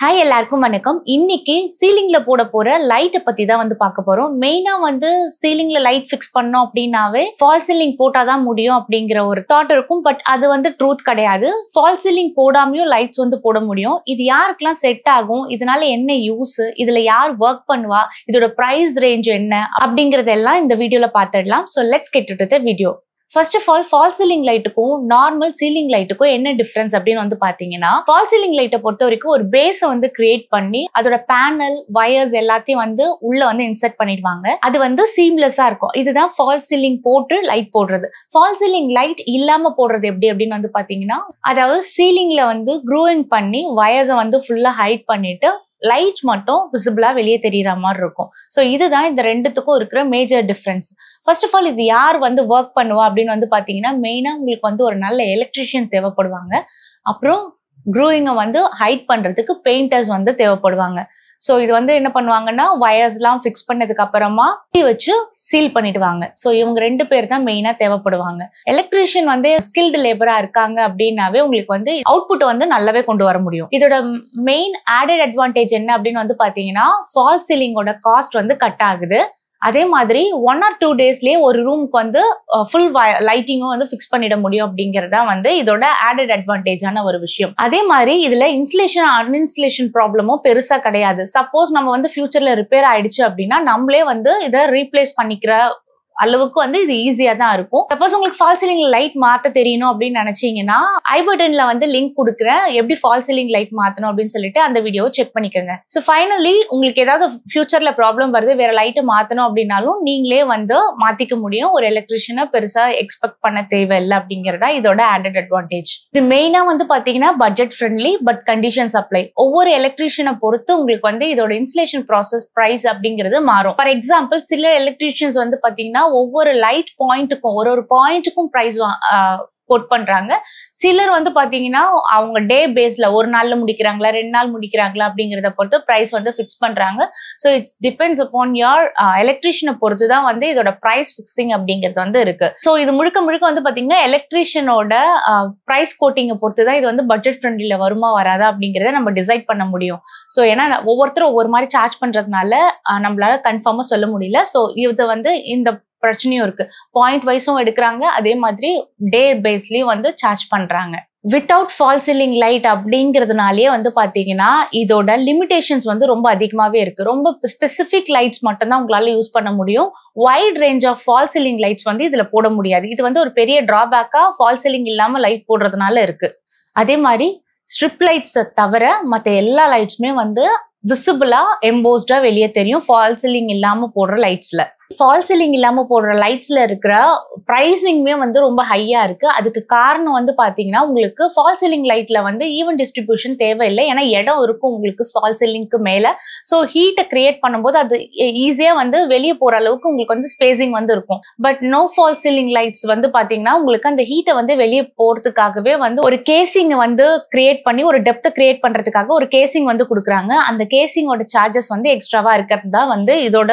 Hi எல்லாருக்கும் வணக்கம். இன்னைக்கு சீலிங்ல போட போற லைட் பத்தி தான் வந்து பார்க்க போறோம். மெயினா வந்து சீலிங்ல லைட் ஃபிக்ஸ் பண்ணோம் அப்படின்னாவே ஃபால் சீலிங் போட்டாதான் முடியும் அப்படிங்கிற ஒரு தாட் இருக்கும். பட் அது வந்து ட்ரூத் கிடையாது. ஃபால் சீலிங் போடாமையும் லைட்ஸ் வந்து போட முடியும். இது யாருக்கெல்லாம் செட் ஆகும், இதனால என்ன யூஸ், இதுல யார் ஒர்க் பண்ணுவா, இதோட பிரைஸ் ரேஞ்ச் என்ன அப்படிங்கறதெல்லாம் இந்த வீடியோல பார்த்துடலாம். So let's get to the video. First of all, fall ceiling லைட்டுக்கும் நார்மல் சீலிங் லைட்டுக்கும் என்ன டிஃபரன்ஸ் அப்படின்னு வந்து பாத்தீங்கன்னா, ஃபால் சீலிங் லைட்டை பொறுத்த வரைக்கும் ஒரு பேஸை வந்து கிரியேட் பண்ணி அதோட பேனல் வயர்ஸ் எல்லாத்தையும் வந்து உள்ள வந்து இன்சர்ட் பண்ணிடுவாங்க. அது வந்து சீம்லெஸ்ஸா இருக்கும். இதுதான் ஃபால் சீலிங் போட்டு லைட் போடுறது. ஃபால் சீலிங் லைட் இல்லாம போடுறது எப்படி அப்படின்னு வந்து பாத்தீங்கன்னா, அதாவது சீலிங்ல வந்து க்ரூவிங் பண்ணி வயர்ஸை வந்து ஃபுல்லா ஹைட் பண்ணிட்டு லைட் மட்டும் விசிபிளா வெளியே தெரியற மாதிரி இருக்கும். ஸோ இதுதான் இந்த ரெண்டுத்துக்கும் இருக்கிற major difference. First of all, இது யார் வந்து ஒர்க் பண்ணுவா அப்படின்னு வந்து பாத்தீங்கன்னா, மெயினா உங்களுக்கு வந்து ஒரு நல்ல எலக்ட்ரிஷியன் தேவைப்படுவாங்க. அப்புறம் க்ரூவிங்கை வந்து ஹைட் பண்றதுக்கு பெயிண்டர்ஸ் வந்து தேவைப்படுவாங்க. ஸோ இது வந்து என்ன பண்ணுவாங்கன்னா, வயர்ஸ் எல்லாம் ஃபிக்ஸ் பண்ணதுக்கு அப்புறமா வச்சு சீல் பண்ணிடுவாங்க. ஸோ இவங்க ரெண்டு பேர் தான் மெயினா தேவைப்படுவாங்க. எலக்ட்ரிஷியன் வந்து ஸ்கில்டு லேபரா இருக்காங்க அப்படின்னாவே உங்களுக்கு வந்து அவுட்புட் வந்து நல்லாவே கொண்டு வர முடியும். இதோட மெயின் ஆடட் அட்வான்டேஜ் என்ன அப்படின்னு வந்து பாத்தீங்கன்னா, ஃபால் சீலிங்கோட காஸ்ட் வந்து கட் ஆகுது. அதே மாதிரி 1 or 2 டேஸ்லயே ஒரு ரூமுக்கு வந்து ஃபுல் லைட்டிங்கும் வந்து ஃபிக்ஸ் பண்ணிட முடியும் அப்படிங்கறதா வந்து இதோட ஆடட் அட்வான்டேஜான ஒரு விஷயம். அதே மாதிரி இதுல இன்சுலேஷன் அன்இன்சுலேஷன் ப்ராப்ளமும் பெருசா கிடையாது. சப்போஸ் நம்ம வந்து ஃபியூச்சர்ல ரிப்பேர் ஆயிடுச்சு அப்படின்னா நம்மளே வந்து இதை ரீப்ளேஸ் பண்ணிக்கிற அளவுக்கு வந்து இது ஈஸியா தான் இருக்கும். சப்போஸ் உங்களுக்கு ஃபால் சீலிங் லைட் மாத்த தெரியணும் அப்படின்னு நினைச்சீங்கன்னா, ஐ பட்டன்ல வந்து லிங்க் கொடுக்குறேன், எப்படி ஃபால் சீலிங் லைட் மாத்தணும் அப்படின்னு சொல்லிட்டு அந்த வீடியோவை செக் பண்ணிக்கோங்க. ஸோ ஃபைனலி உங்களுக்கு ஏதாவது ஃபியூச்சர்ல ப்ராப்ளம் வருது, வேற லைட் மாத்தணும் அப்படின்னாலும் நீங்களே வந்து மாத்திக்க முடியும். ஒரு எலக்ட்ரிஷியனை பெருசா எக்ஸ்பெக்ட் பண்ண தேவையில்லை அப்படிங்கறதா இதோட ஆடட் அட்வான்டேஜ். இது மெயினா வந்து பாத்தீங்கன்னா budget friendly, but condition supply. ஒவ்வொரு எலக்ட்ரிஷியனை பொறுத்து உங்களுக்கு வந்து இதோட இன்சுலேஷன் ப்ராசஸ் பிரைஸ் அப்படிங்கிறது மாறும். ஃபார் எக்ஸாம்பிள், சில எலக்ட்ரிஷியன்ஸ் வந்து பாத்தீங்கன்னா ஒவ்வொரு லைட் பாயிண்ட்டுக்கும் ஒரு பாயிண்ட்டுக்கும் பிரைஸ் கோட் பண்றாங்க. சிலர் வந்து பாத்தீங்கன்னா அவங்க டே பேஸ்ல ஒரு நாள்ல முடிக்கிறாங்களா 2 நாள் முடிக்கிறாங்களா அப்படிங்கறத பொறுத்து பிரைஸ் வந்து பிக்ஸ் பண்றாங்க. So it's depends upon your எலக்ட்ரிஷியனை பொறுத்து தான் வந்து இதோட பிரைஸ் பிக்சிங் அப்படிங்கிறது வந்து இருக்கு. ஸோ இது முழுக்க வந்து பாத்தீங்கன்னா எலக்ட்ரிஷியனோட பிரைஸ் கோட்டிங்கை பொறுத்து தான் இது வந்து பட்ஜெட் ஃப்ரெண்ட்லில வருமா வராதா அப்படிங்கறத நம்ம டிசைட் பண்ண முடியும். ஸோ ஏன்னா ஒவ்வொருத்தரும் ஒவ்வொரு மாதிரி சார்ஜ் பண்றதுனால நம்மளால கன்ஃபார்மா சொல்ல முடியல. ஸோ இது வந்து இந்த பிரச்சனையும் இருக்கு. பாயிண்ட் வைஸும் எடுக்கிறாங்க, அதே மாதிரி டே பேஸ்லயும் வந்து சார்ஜ் பண்றாங்க. வித்தவுட் ஃபால் சீலிங் லைட் அப்படிங்கிறதுனாலே வந்து பாத்தீங்கன்னா இதோட லிமிடேஷன்ஸ் வந்து ரொம்ப அதிகமாவே இருக்கு. ரொம்ப ஸ்பெசிபிக் லைட்ஸ் மட்டும் தான் உங்களால யூஸ் பண்ண முடியும். Wide range of fall ceiling lights வந்து இதுல போட முடியாது. இது வந்து ஒரு பெரிய டிராபேக்கா ஃபால் சீலிங் இல்லாம லைட் போடுறதுனால இருக்கு. அதே மாதிரி ஸ்ட்ரிப் லைட்ஸை தவிர மற்ற எல்லா லைட்ஸுமே வந்து விசிபிளா எம்போஸ்டா வெளியே தெரியும் ஃபால் சீலிங் இல்லாம போடுற லைட்ஸ்ல. ஃபால் சீலிங் இல்லாம போடுற லைட்ஸ்ல இருக்கிற பிரைசிங்குமே வந்து ரொம்ப ஹையா இருக்கு. அதுக்கு காரணம் வந்து பாத்தீங்கன்னா, உங்களுக்கு ஃபால் சீலிங் லைட்ல வந்து ஈவன் டிஸ்ட்ரிபியூஷன் தேவையில்லை. ஏன்னா இடம் இருக்கும் உங்களுக்கு ஃபால் சீலிங்க்கு மேல. ஸோ ஹீட்டை கிரியேட் பண்ணும்போது அது ஈஸியா வந்து வெளியே போற அளவுக்கு உங்களுக்கு வந்து ஸ்பேசிங் வந்து இருக்கும். But no fall ceiling lights வந்து பாத்தீங்கன்னா உங்களுக்கு அந்த ஹீட்டை வந்து வெளியே போறதுக்காகவே வந்து ஒரு கேசிங் வந்து கிரியேட் பண்ணி ஒரு டெப்த் கிரியேட் பண்றதுக்காக ஒரு கேசிங் வந்து கொடுக்குறாங்க. அந்த கேசிங்கோட சார்ஜஸ் வந்து எக்ஸ்ட்ராவா இருக்கிறது தான் வந்து இதோட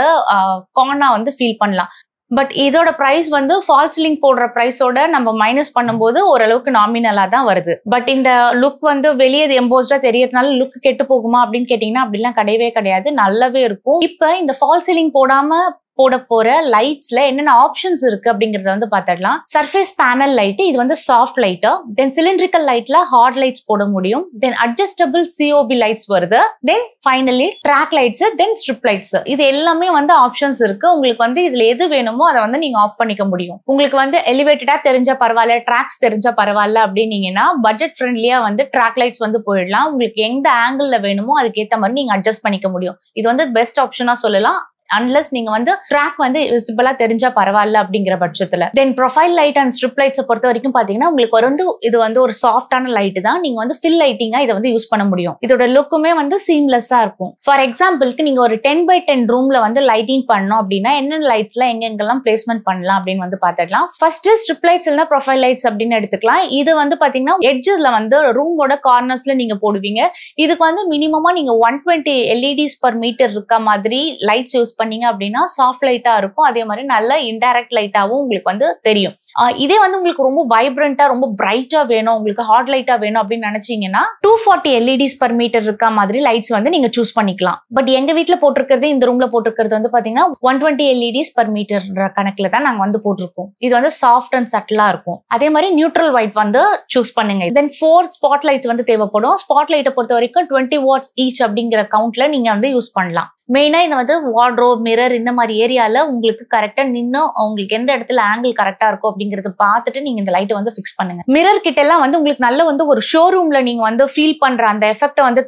கானா வந்து ஃபீல் பண்ணலாம். பட் இதோட பிரைஸ் வந்து ஃபால் சீலிங் போடுற பிரைஸோட நம்ம மைனஸ் பண்ணும்போது ஓரளவுக்கு நாமினலா தான் வருது. பட் இந்த லுக் வந்து வெளியே எம்போஸ்டா தெரியறதுனால லுக் கெட்டு போகுமா அப்படின்னு கேட்டீங்கன்னா அப்படிலாம் கிடையவே கிடையாது, நல்லாவே இருக்கும். இப்ப இந்த ஃபால் சீலிங் போட போற லைட்ஸ்ல என்னென்ன ஆப்ஷன்ஸ் இருக்கு அப்படிங்கறத வந்து பாத்துடலாம். சர்ஃபேஸ் பேனல் லைட், இது வந்து சாஃப்ட் லைட். தென் சிலிண்ட்ரிக்கல் லைட்ல ஹார்ட் லைட்ஸ் போட முடியும். தென் அட்ஜஸ்டபிள் சிஓபி லைட்ஸ் வருது. தென் ஃபைனலி ட்ராக் லைட்ஸ், தென் ஸ்ட்ரிப் லைட்ஸ். இது எல்லாமே வந்து ஆப்ஷன்ஸ் இருக்கு. உங்களுக்கு வந்து இதுல எது வேணுமோ அதை வந்து நீங்க ஆஃப் பண்ணிக்க முடியும். உங்களுக்கு வந்து எலிவேட்டடா தெரிஞ்சா பரவாயில்ல, ட்ராக்ஸ் தெரிஞ்சா பரவாயில்ல அப்படின்னீங்கன்னா பட்ஜெட் ஃப்ரெண்ட்லியா வந்து ட்ராக் லைட்ஸ் வந்து போயிடலாம். உங்களுக்கு எந்த ஆங்கிள் வேணுமோ அதுக்கேற்ற மாதிரி நீங்க அட்ஜஸ்ட் பண்ணிக்க முடியும். இது வந்து பெஸ்ட் ஆப்ஷனா சொல்லலாம். அன்லஸ் நீங்க வந்து ட்ராக் வந்து விசிபிளா தெரிஞ்சா பரவாயில்ல அப்படிங்கிற பட்சத்துல. தென் ப்ரொஃபைல் லைட் அண்ட் ஸ்ட்ரிப் லைட்ஸை பொறுத்த வரைக்கும் பாத்தீங்கன்னா உங்களுக்கு வந்து இது வந்து ஒரு சாஃப்டான லைட் தான். நீங்க வந்து ஃபில் லைட்டிங்கா இதை வந்து யூஸ் பண்ண முடியும். இதோட லுக்குமே வந்து சீம்லெஸ்ஸா இருக்கும். ஃபார் எக்ஸாம்பிளுக்கு நீங்க ஒரு 10x10 ரூம்ல வந்து லைட்டிங் பண்ணோம் அப்படின்னா என்னென்ன லைட்ஸ்ல எங்கெங்கெல்லாம் பிளேஸ்மெண்ட் பண்ணலாம் அப்படின்னு வந்து பாத்துக்கலாம். ஃபர்ஸ்ட் ஸ்ட்ரிப் லைட்ஸ் இல்லைன்னா ப்ரொஃபைல் லைட்ஸ் அப்படின்னு எடுத்துக்கலாம். இது வந்து பாத்தீங்கன்னா எட்ஜஸ்ல வந்து ரூமோட கார்னர்ஸ்ல நீங்க போடுவீங்க. இதுக்கு வந்து மினிமமா நீங்க 120 LEDs per meter இருக்க மாதிரி லைட்ஸ் யூஸ் பண்ணீங்க அப்படின்னா சாஃப்ட் லைட்டா இருக்கும். அதே மாதிரி நல்ல இன்டைரக்ட் லைட்டாவும் உங்களுக்கு வந்து தெரியும். இதே வந்து உங்களுக்கு ரொம்ப வைப்ரண்டா ரொம்ப பிரைட்டா வேணும், உங்களுக்கு ஹாட் லைட்டா வேணும் அப்படின்னு நினைச்சீங்கன்னா 240 LEDs per meter இருக்க மாதிரி லைட்ஸ் வந்து நீங்க சூஸ் பண்ணிக்கலாம். பட் எங்க வீட்ல போட்டிருக்கிறது, இந்த ரூம்ல போட்டிருக்கிறது வந்து பாத்தீங்கன்னா 120 LEDs per meter கணக்குல தான் நாங்க வந்து போட்டிருக்கோம். இது வந்து சாஃப்ட் அண்ட் சட்டிலா இருக்கும். அதே மாதிரி நியூட்ரல் ஒயிட் வந்து சூஸ் பண்ணுங்க. தென் 4 ஸ்பாட் லைட் வந்து தேவைப்படும். ஸ்பாட் லைட்டை பொறுத்த வரைக்கும் 20 watts each அப்படிங்கிற கவுண்ட்ல நீங்க வந்து யூஸ் பண்ணலாம். மெயினா இந்த வந்து வார்ட்ரோப், மிரர் இந்த மாதிரி ஏரியால உங்களுக்கு கரெக்டா நின்னு உங்களுக்கு எந்த இடத்துல ஆங்கிள் கரெக்டா இருக்கும் அப்படிங்கறத பார்த்துட்டு நீங்க இந்த லைட்டை வந்து ஃபிக்ஸ் பண்ணுங்க. மிரர் கிட்ட எல்லாம் வந்து உங்களுக்கு நல்ல வந்து ஒரு ஷோரூம்ல நீங்க வந்து ஃபீல் பண்ற அந்த எஃபெக்ட்டை வந்து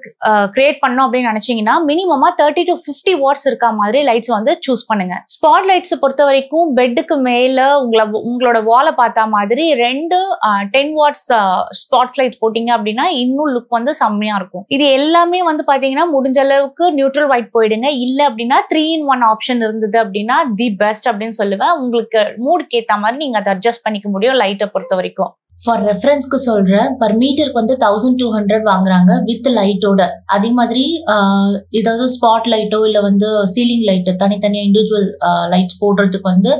கிரியேட் பண்ணணும் அப்படின்னு நினைச்சீங்கன்னா மினிமமா 30 to 50 watts இருக்க மாதிரி லைட்ஸ் வந்து சூஸ் பண்ணுங்க. ஸ்பாட் லைட்ஸ் பொறுத்த வரைக்கும் பெட்டுக்கு மேல உங்களோட வாலை பார்த்தா மாதிரி 2 10 watts ஸ்பாட் லைட் போட்டீங்க அப்படின்னா இன்னும் லுக் வந்து செம்மையா இருக்கும். இது எல்லாமே வந்து பாத்தீங்கன்னா முடிஞ்ச அளவுக்கு நியூட்ரல் ஒயிட் போயிடுங்க. இல்ல அப்படின்னா 3-in-1 ஆப்ஷன் இருந்தது அப்படின்னா தி பெஸ்ட் அப்படின்னு சொல்லுவேன். உங்களுக்கு மூடுக்கு ஏத்த மாதிரி நீங்க அதை அட்ஜஸ்ட் பண்ணிக்க முடியும் லைட்டை பொறுத்த வரைக்கும். ஃபார் ரெஃபரன்ஸ்க்கு சொல்றேன், பர் மீட்டருக்கு வந்து 1200 வாங்குறாங்க வித் லைட்டோட. அதே மாதிரி ஏதாவது ஸ்பாட் லைட்டோ இல்ல வந்து சீலிங் லைட் தனித்தனியா இண்டிவிஜுவல் லைட்ஸ் போடுறதுக்கு வந்து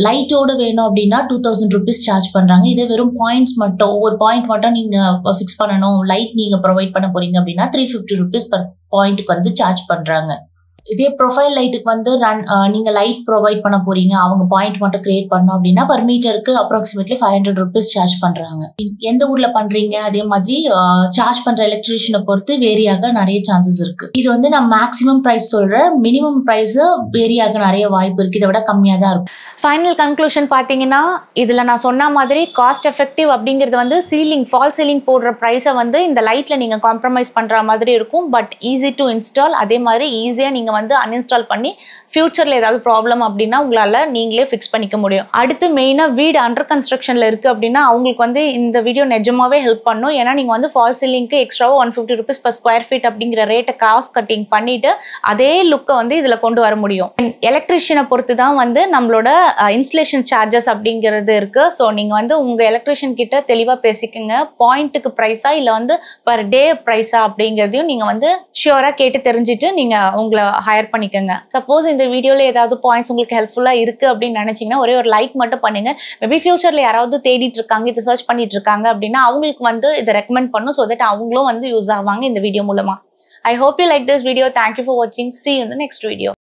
லைட்டோட வேணும் அப்படின்னா 2000 rupees சார்ஜ் பண்றாங்க. இதே வெறும் பாயிண்ட்ஸ் மட்டும், ஒவ்வொரு பாயிண்ட் மட்டும் நீங்க ஃபிக்ஸ் பண்ணணும், லைட் நீங்க ப்ரொவைட் பண்ண போறீங்க அப்படின்னா 350 rupees பர் பாயிண்ட்டுக்கு வந்து சார்ஜ் பண்றாங்க. இதே ப்ரொஃபைல் லைட்டுக்கு வந்து நீங்க லைட் ப்ரொவைட் பண்ண போறீங்க, அவங்க பாயிண்ட் மட்டும் கிரியேட் பண்ணோம் அப்படின்னா பர் மீட்டருக்கு அப்ராக்சிமேட்லி 500 rupees சார்ஜ் பண்றாங்க. எந்த ஊர்ல பண்றீங்க அதே மாதிரி சார்ஜ் பண்ற எலக்ட்ரிஷியனை பொறுத்து வேரியாக நிறைய சான்சஸ் இருக்கு. இது வந்து நான் மேக்ஸிமம் பிரைஸ் சொல்றேன், மினிமம் பிரைஸ் வேரியாக நிறைய வாய்ப்பு இருக்கு, இதை விட கம்மியா தான் இருக்கும். ஃபைனல் கன்க்ளூஷன் பாத்தீங்கன்னா இதுல நான் சொன்ன மாதிரி காஸ்ட் எஃபெக்டிவ் அப்படிங்கிறது வந்து ஃபால் சீலிங் போடுற பிரைஸை வந்து இந்த லைட்ல நீங்க காம்ப்ரமைஸ் பண்ற மாதிரி இருக்கும். But easy to install. அதே மாதிரி ஈஸியா நீங்க வந்து அன்இன்ஸ்டால் பண்ணி ஃபியூச்சர்ல ஏதாவது ப்ராப்ளம் அப்படின்னா உங்களால நீங்களே ஃபிக்ஸ் பண்ணிக்க முடியும். அடுத்து மெயினா வீடு அண்டர் கன்ஸ்ட்ரக்ஷன்ல இருக்கு அப்படின்னா அவங்களுக்கு வந்து இந்த வீடியோ நிஜமாவே ஹெல்ப் பண்ணும். ஏன்னா நீங்க வந்து ஃபால் சீலிங்க்கு எக்ஸ்ட்ராவா 150 rupees per square feet அப்படிங்கிற ரேட்டை காஸ்ட் கட்டிங் பண்ணிட்டு அதே லுக்கை வந்து இதுல கொண்டு வர முடியும். எலக்ட்ரிஷியனை பொறுத்து தான் வந்து நம்மளோட இன்ஸ்டலேஷன் சார்ஜஸ் அப்படிங்கிறது இருக்கு. ஸோ நீங்க வந்து உங்க எலக்ட்ரிஷியன் கிட்ட தெளிவா பேசிக்கங்க. பாயிண்ட்டுக்கு பிரைஸா இல்ல வந்து பர் டே பிரைஸா அப்படிங்கிறதையும் நீங்க வந்து ஷியூரா கேட்டு தெரிஞ்சுட்டு நீங்க உங்களை ஹையர் பண்ணிக்கோங்க. சப்போஸ் இந்த வீடியோல ஏதாவது பாயிண்ட்ஸ் உங்களுக்கு ஹெல்ப்ஃபுல்லா இருக்கு அப்படின்னு நினைச்சீங்கன்னா ஒரே ஒரு லைக் மட்டும் பண்ணுங்க. மேபி ஃபியூச்சர்ல யாராவது தேடிட்டு இருக்காங்க, இதை சர்ச் பண்ணிட்டு இருக்காங்க அப்படின்னா அவங்களுக்கு வந்து இதை ரெக்கமெண்ட் பண்ணும். ஸோ தட் அவங்களும் வந்து யூஸ் ஆவாங்க இந்த வீடியோ மூலமா. I hope you like this video. Thank you for watching. See you in the next video.